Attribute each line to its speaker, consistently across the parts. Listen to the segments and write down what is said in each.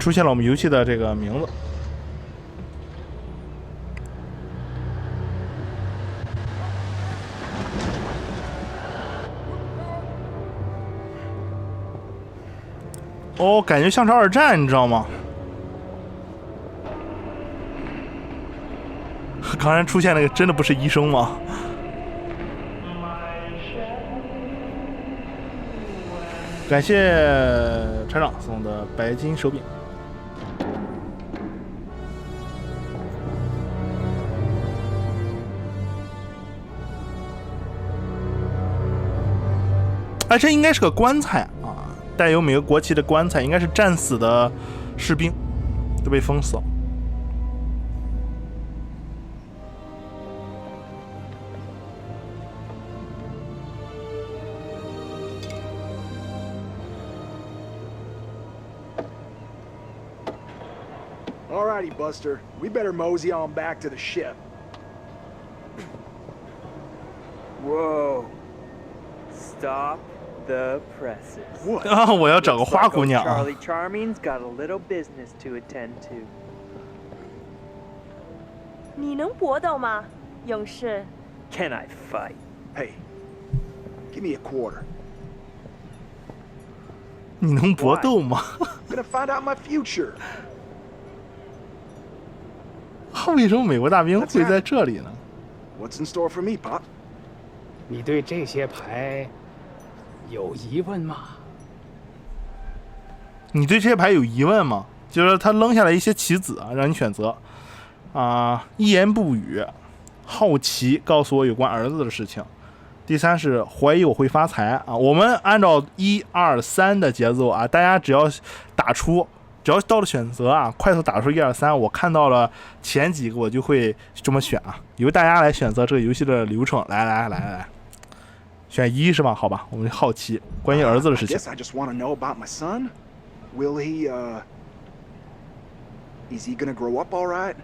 Speaker 1: 出现了我们游戏的这个名字。哦，感觉像是二战，你知道吗？刚才出现那个真的不是医生吗？感谢船长送的白金手柄。哎，这应该是个棺材啊，带有每个国旗的棺材，应该是战死的士兵，都被封死了。
Speaker 2: Alrighty, Buster. We better mosey on back to the ship.
Speaker 3: Whoa. Stop the presses.
Speaker 2: What?
Speaker 1: 啊，我要找个花姑娘啊！
Speaker 3: Charlie Charming's got a little business to attend to.
Speaker 4: 你能搏斗吗，勇士？
Speaker 3: Can I fight?
Speaker 2: Hey, give me a quarter.
Speaker 1: 你能搏斗吗？
Speaker 2: I'm gonna find out my future.
Speaker 1: 为什么美国大兵会在这里呢？
Speaker 2: What's in store for me, Pop?
Speaker 5: 你对这些牌有疑问吗？
Speaker 1: 你对这些牌有疑问吗？就是他扔下来一些棋子啊，让你选择啊，一言不语，好奇告诉我有关儿子的事情。第三是怀疑我会发财啊。我们按照1、2、3的节奏啊，大家只要打出。只要到了选择啊，快速打出1、2、3，我看到了前几个，我就会这么选啊。由大家来选择这个游戏的流程，来，选1是吧？好吧，我们好奇关于儿子的事情。
Speaker 2: I guess I just want to know about my son. Will he, is he gonna grow up all right?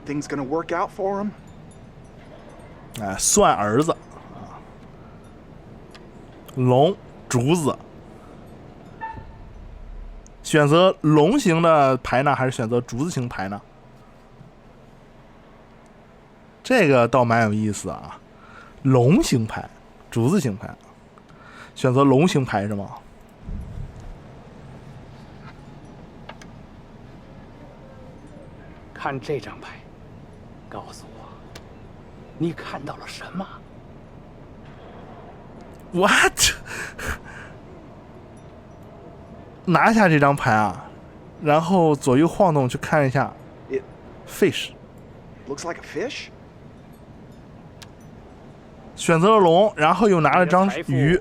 Speaker 2: Things gonna work out for him?
Speaker 1: 哎，算儿子啊，龙、竹子。选择龙形的牌呢，还是选择竹子形牌呢？这个倒蛮有意思啊，龙形牌、竹子形牌，选择龙形牌是吗？
Speaker 5: 看这张牌，告诉我，你看到了什么
Speaker 1: ？What？ 拿下这张牌啊，然后左右晃动去看一下 ，fish。
Speaker 2: Looks like a fish.
Speaker 1: 选择了龙，然后又拿了张鱼。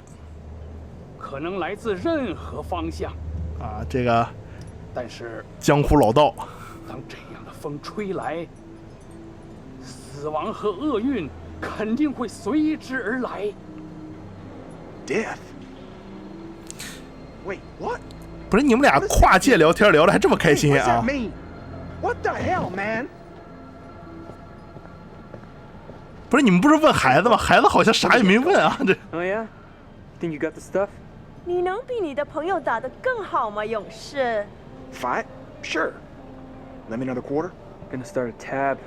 Speaker 5: 可能来自任何方向
Speaker 1: 啊，这个，
Speaker 5: 但是
Speaker 1: 江湖老道，
Speaker 5: 当这样的风吹来，死亡和厄运肯定会随之而来。
Speaker 2: Death. Wait, what?
Speaker 1: 不是你们俩跨界聊天聊得还这么开心啊
Speaker 2: ？What the hell, man?
Speaker 1: 不是你们不是问孩子吗？孩子好像啥也没问啊。这。
Speaker 3: Oh yeah? Think you got the stuff?
Speaker 4: 你能比你的朋友打得更好吗，勇士？
Speaker 2: Fight? Sure. Let me another quarter.
Speaker 3: Gonna start a tab.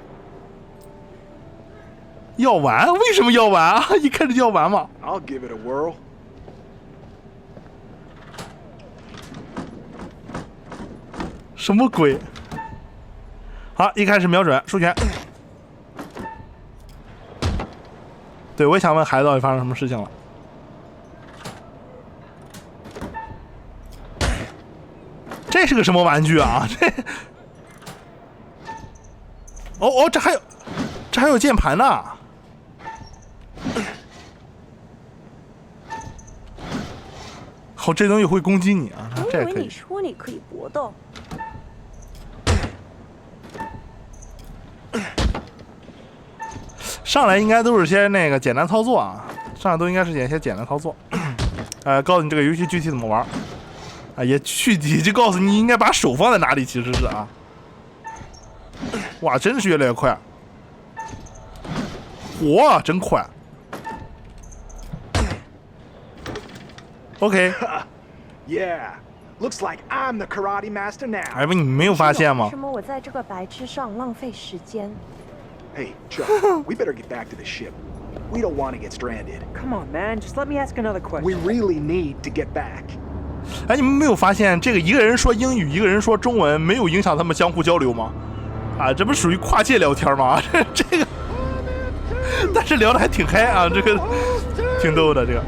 Speaker 1: 要玩？为什么要玩啊？一开始就要玩嘛。
Speaker 2: I'll give it a whirl.
Speaker 1: 什么鬼？好，一开始瞄准，出拳。对，我也想问孩子到底发生什么事情了。这是个什么玩具啊？哦，这还有键盘呢。好，这东西会攻击你啊！这可以。
Speaker 4: 我以为你说你可以搏斗。
Speaker 1: 上来应该都是些那个简单操作啊，上来都应该是些简单操作。告诉你这个游戏具体怎么玩，啊，也具体就告诉你应该把手放在哪里，其实是啊。哇，真是越来越快，哇，真快。
Speaker 2: Yeah, Looks like I'm the karate master now.
Speaker 1: 哎，不，你没有发现吗
Speaker 4: 为？什么我在这个白痴上浪费时间？
Speaker 2: Hey, Chuck, we better get back to the ship. We don't want to get stranded.
Speaker 3: Come on, man. Just let me ask another question.
Speaker 2: We really need to get back.
Speaker 1: 哎，你们没有发现这个一个人说英语，一个人说中文，没有影响他们相互交流吗？啊，这不属于跨界聊天吗？这个，但是聊得还挺嗨啊，这个挺逗的这个。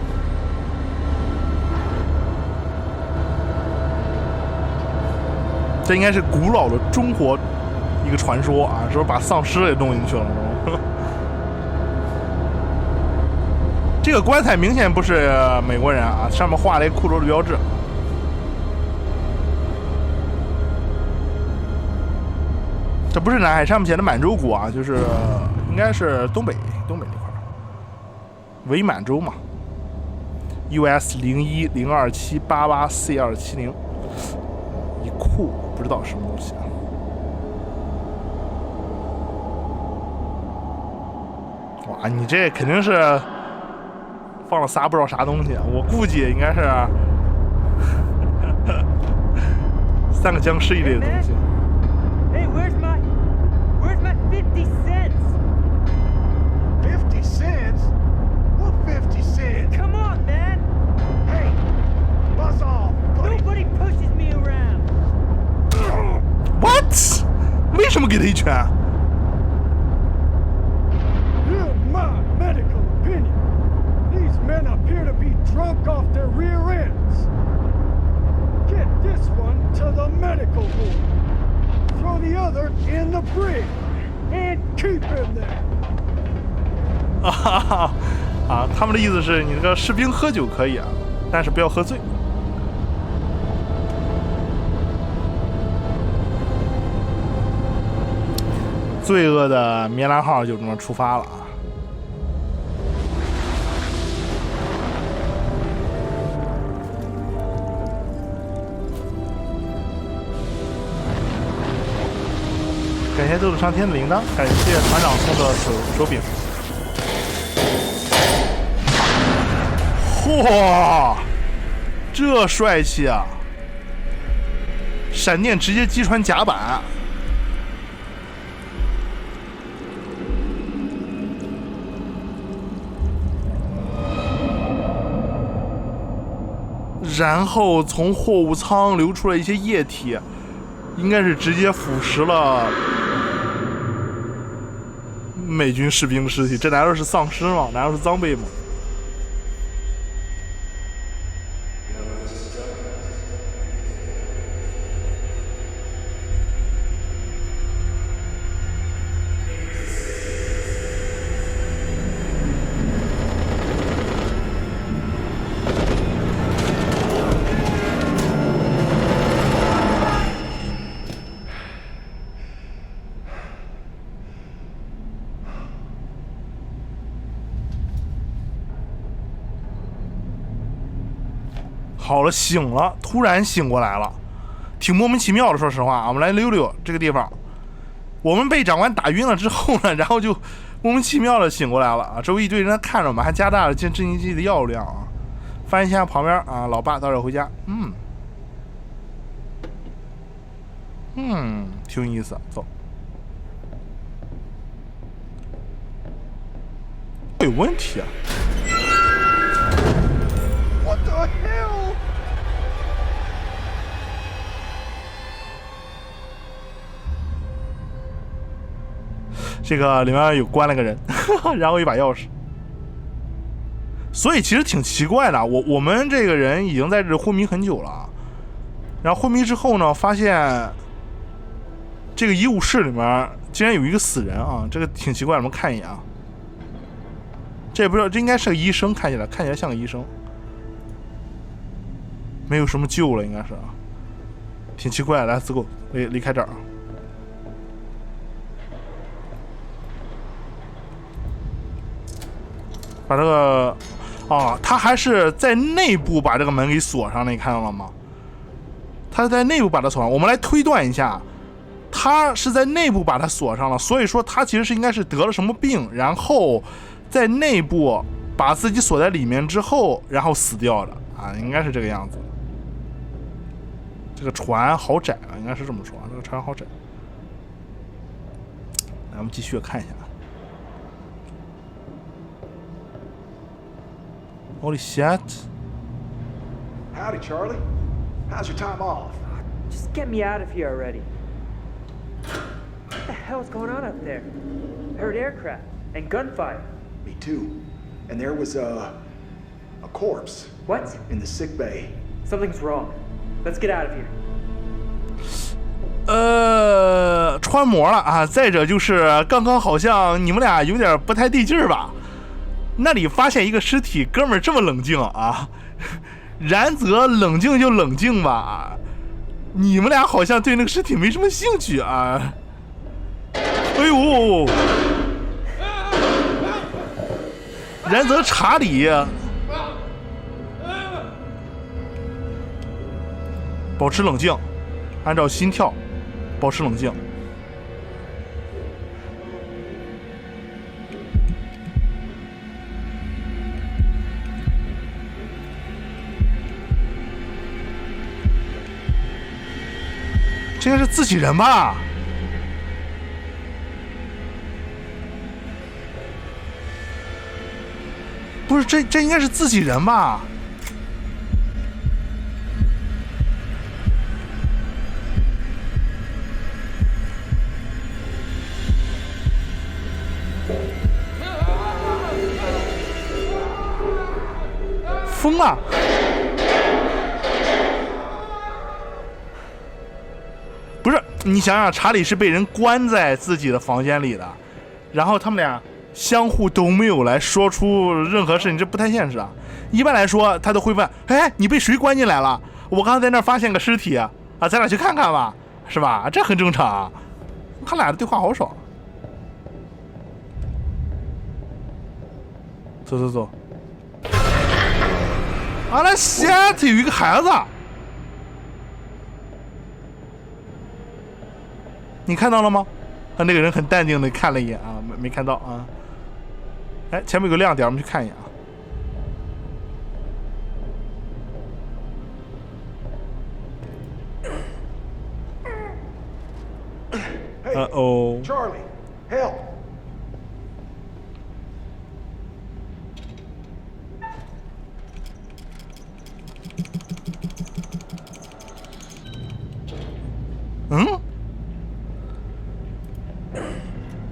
Speaker 1: 这应该是古老的中国一个传说啊，说把丧尸给弄进去了，是吗？这个棺材明显不是美国人啊，上面画了一个骷髅的标志。这不是南海，上面写的满洲国啊，就是应该是东北那块儿，伪满洲嘛。US 0102788470，一库不知道什么东西啊。哇，你这肯定是放了仨不知道啥东西，我估计应该是3个僵尸一类的东西。
Speaker 3: Hey, where's my 50 cents?
Speaker 2: 50 cents? What 50 cents?
Speaker 3: Come on, man.
Speaker 2: Hey, buzz off, buddy.
Speaker 3: Nobody pushes me around.
Speaker 1: What？ 为什么给他一拳？
Speaker 6: In my medical opinion, these men appear to be drunk off their rear ends. Get this one to the medical ward. Throw the other in the brig. And keep him there.
Speaker 1: 啊，他们的意思是你这个士兵喝酒可以啊，但是不要喝醉。罪恶的棉兰号就这么出发了啊！感谢斗志上天的铃铛，感谢团长送的手柄。嚯，这帅气啊！闪电直接击穿甲板。然后从货物舱流出了一些液体，应该是直接腐蚀了美军士兵的尸体。这难道是丧尸吗？难道是脏贝吗？好了，醒了，突然醒过来了，挺莫名其妙的。说实话，我们来溜溜这个地方。我们被长官打晕了之后呢，然后就莫名其妙的醒过来了啊！周围一堆人在看着我们，还加大了镇静剂的药量啊。翻一下旁边啊，老爸早点回家。挺有意思。走，有问题啊！
Speaker 2: What the hell?
Speaker 1: 这个里面有关了个人，然后一把钥匙，所以其实挺奇怪的。我们这个人已经在这昏迷很久了，然后昏迷之后呢，发现这个医务室里面竟然有一个死人啊，这个挺奇怪的。我们看一眼啊，这也不知道，这应该是个医生，看起来像个医生，没有什么救了，应该是啊，挺奇怪的。来，自狗离开这儿啊。 把这个，他还是在内部把这个门给锁上了，你看到了吗？他是在内部把它锁上。我们来推断一下，他是在内部把它锁上了，所以说他其实是应该是得了什么病，然后在内部把自己锁在里面之后，然后死掉的啊，应该是这个样子。这个船好窄啊，应该是这么说，这个船好窄。来，我们继续看一下。Holy shit!
Speaker 2: Howdy, Charlie. How's your time off?
Speaker 3: Just get me out of here already. What the hell's going on up there? I heard aircraft and gunfire.
Speaker 2: Me too. And there was a corpse
Speaker 3: What?
Speaker 2: in the sick bay.
Speaker 3: Something's wrong. Let's get out of here.
Speaker 1: 穿模了啊！再者就是刚刚好像你们俩有点不太对劲儿吧？那里发现一个尸体，哥们儿这么冷静啊？然则冷静就冷静吧，你们俩好像对那个尸体没什么兴趣啊！哎呦！然则查理，保持冷静，按照心跳，保持冷静。这应该是自己人吧？不是，这应该是自己人吧？疯了！不是，你想想，查理是被人关在自己的房间里的，然后他们俩相互都没有来说出任何事情，这不太现实啊。一般来说，他都会问：“哎，你被谁关进来了？我刚刚在那儿发现个尸体啊，咱俩去看看吧，是吧？”这很正常啊。他俩的对话好少。走走走。啊，那西安有一个孩子。你看到了吗？那个人很淡定的看了一眼啊，没看到啊。哎，前面有个亮点，我们去看一眼啊。哦
Speaker 2: Charlie, help.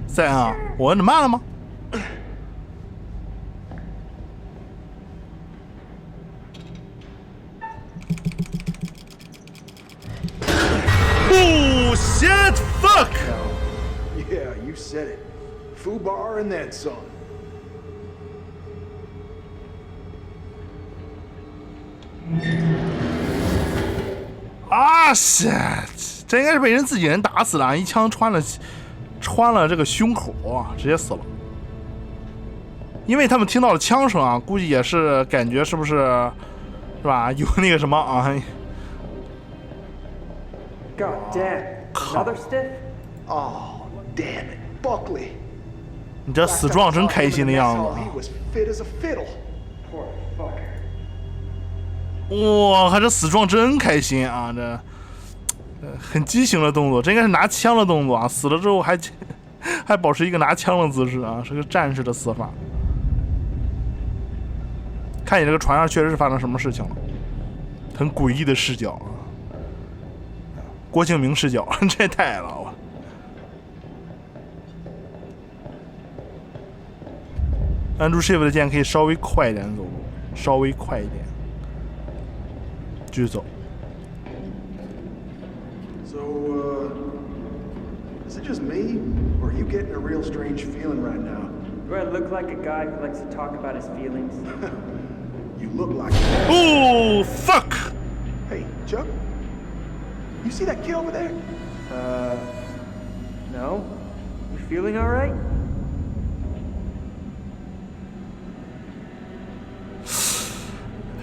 Speaker 1: 在啊，我摁的慢了吗？Oh shit! Fuck!
Speaker 2: Yeah, you said it. Fubar and then some.
Speaker 1: 啊 shit！ 这应该是被人自己人打死了，一枪穿了这个胸口啊，直接死了。因为他们听到了枪声啊，估计也是感觉是不是吧？有那个什么啊？
Speaker 3: God damn. Another stiff?
Speaker 2: Oh, damn it, Buckley.
Speaker 1: 你这死状真开心的样子
Speaker 2: He
Speaker 1: 啊！
Speaker 2: was fit as a fiddle.
Speaker 3: Poor fucker.
Speaker 1: 哇，还这死状真开心啊！这很畸形的动作，这应该是拿枪的动作啊！死了之后还保持一个拿枪的姿势啊，是个战士的死法。看你这个船上确实是发生什么事情了，很诡异的视角啊，郭敬明视角，这也太矮了我。按住 Shift 的键可以稍微快一点走路，稍微快一点，继续走。
Speaker 2: So, is it just me, or are you getting a real strange feeling right now?
Speaker 3: Do I look like a guy who likes to talk about his feelings?
Speaker 2: You look like.
Speaker 1: Oh fuck!
Speaker 2: Hey, Chuck. You see that kid over there?
Speaker 3: No? You feeling alright?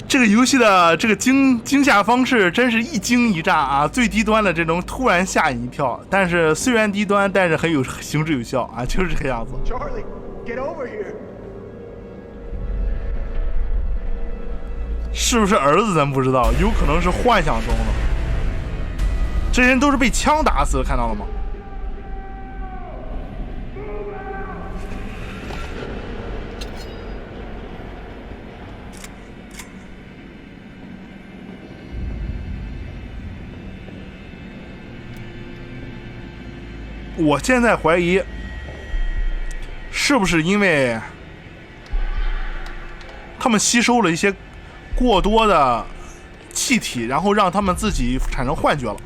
Speaker 1: 这个游戏的这个惊吓方式真是一惊一乍啊！最低端的这种突然吓你一跳，但是虽然低端，但是很有行之有效啊，就是这个样子。
Speaker 2: Charlie, get over here.
Speaker 1: 是不是儿子咱不知道，有可能是幻想中的。这些人都是被枪打死的，看到了吗？我现在怀疑，是不是因为他们吸收了一些过多的气体，然后让他们自己产生幻觉了？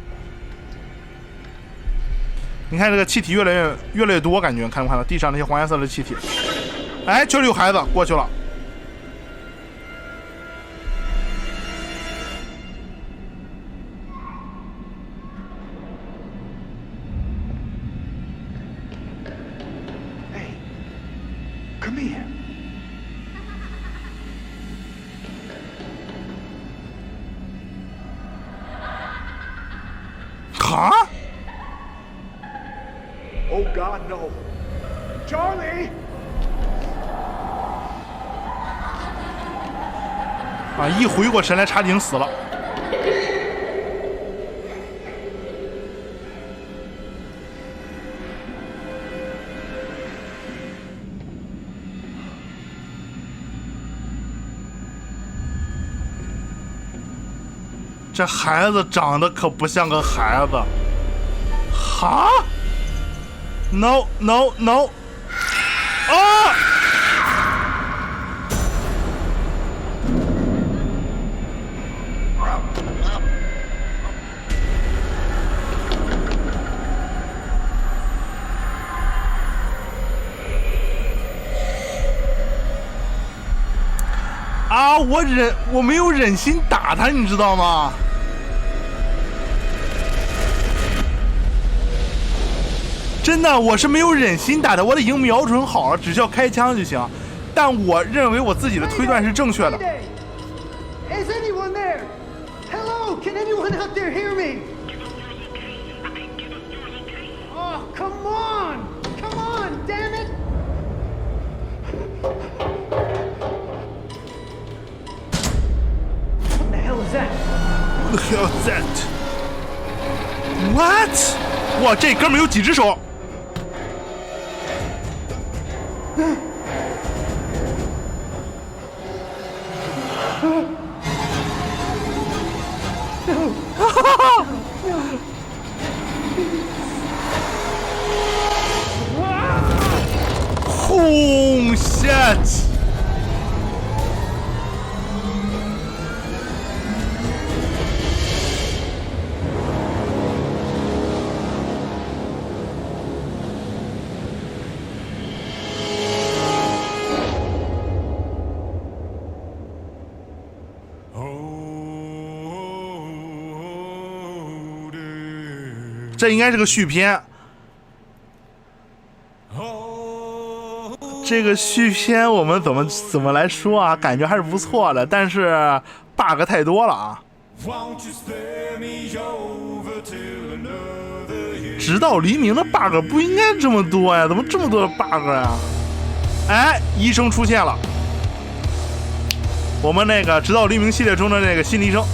Speaker 1: 你看这个气体越来越多，感觉看不看到地上那些黄颜色的气体？哎，这里有孩子过去了。
Speaker 2: Come here.
Speaker 1: 哈
Speaker 2: Oh God, no. Charlie!
Speaker 1: 啊！一回过神来，差点死了。这孩子长得可不像个孩子，哈 ？No No No！ 啊！啊！我没有忍心打他，你知道吗？真的，我是没有忍心打的，我已经瞄准好了，只需要开枪就行。但我认为我自己的推断是正确的。
Speaker 6: Is anyone there? Hello, can anyone out there hear me? Oh, come on! Come on, damn it!
Speaker 3: What the hell is that?
Speaker 1: What the hell is that? What? 哇，这哥们有几只手？Holy shit！ 这应该是个续篇。这个续篇我们怎么来说啊？感觉还是不错的，但是 bug 太多了啊！直到黎明的 bug 不应该这么多呀？怎么这么多的 bug 呀？哎，医生出现了，我们那个直到黎明系列中的那个心理医生。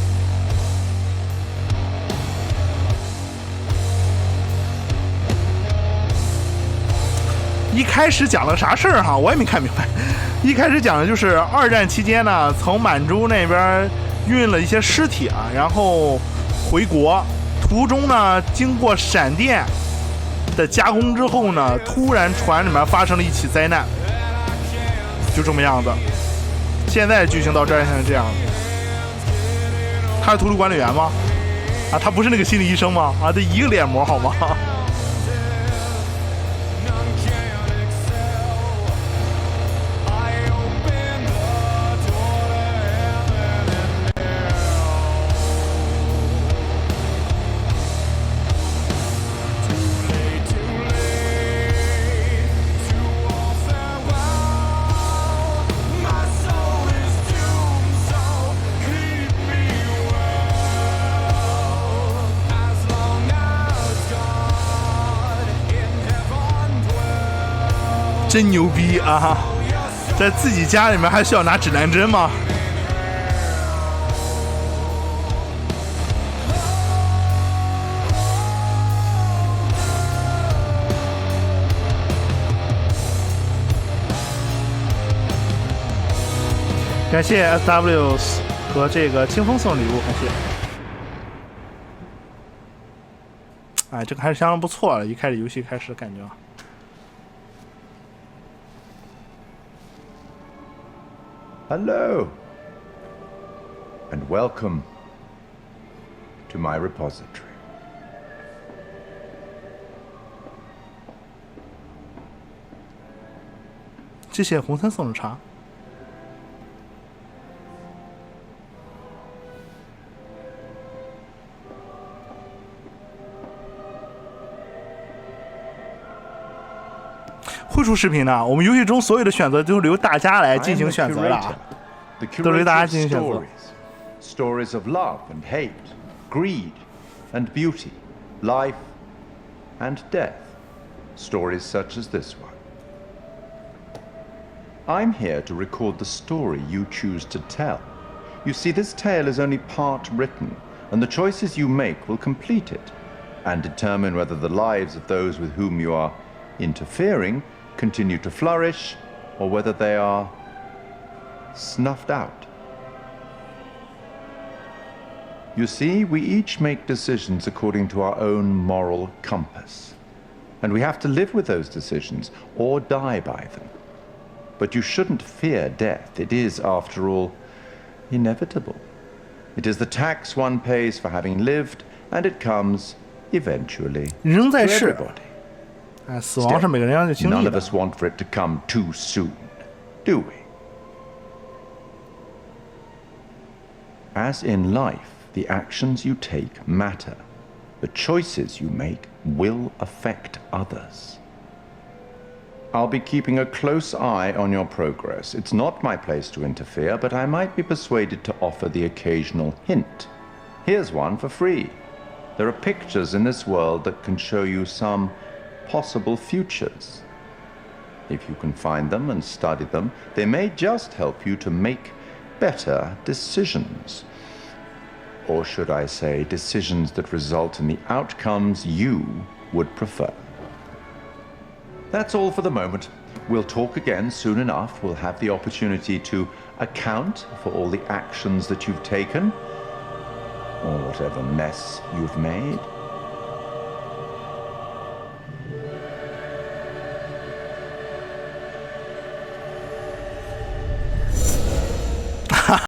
Speaker 1: 一开始讲了啥事儿哈，我也没看明白。一开始讲的就是二战期间呢，从满洲那边运了一些尸体啊，然后回国途中呢，经过闪电的加工之后呢，突然船里面发生了一起灾难，就这么样子。现在剧情到这儿现在这样子。他是图书管理员吗？啊，他不是那个心理医生吗？啊，这一个脸模好吗？真牛逼啊！在自己家里面还需要拿指南针吗？感谢 SW 和这个清风送礼物，感谢。哎，这个还是相当不错的，一开始游戏开始感觉。
Speaker 7: Hello, and welcome to my repository.
Speaker 1: 谢谢红森送的茶。会出视频的，我们游戏中所有的选择都由大家来进行选择的啊，都是由大家进行选择。
Speaker 7: Stories of love and hate, greed and beauty, life and death. Stories such as this one. I'm here to record the story you choose to tell. You see, this tale is only part written, and the choices you make will complete it, and determine whether the lives of those with whom you are interfering continue to flourish, or whether they are snuffed out. You see, we each make decisions according to our own moral compass, and we have to live with those decisions or die by them. But you shouldn't fear death. It is, after all, inevitable. It is the tax one pays for having lived, and it comes eventually to everybody.
Speaker 1: 哎，死亡是每个人要经历
Speaker 7: None
Speaker 1: 的
Speaker 7: of。us want for it to come too soon, do we? As in life, the actions you take matter. The choices you make will affect others. I'll be keeping a close eye on your progress. It's not my place to interfere, but I might be persuaded to offer the occasional hint. Here's one for free. There are pictures in this world that can show you some possible futures. If you can find them and study them, they may just help you to make better decisions. Or should I say, decisions that result in the outcomes you would prefer. That's all for the moment. We'll talk again soon enough. We'll have the opportunity to account for all the actions that you've taken, or whatever mess you've made.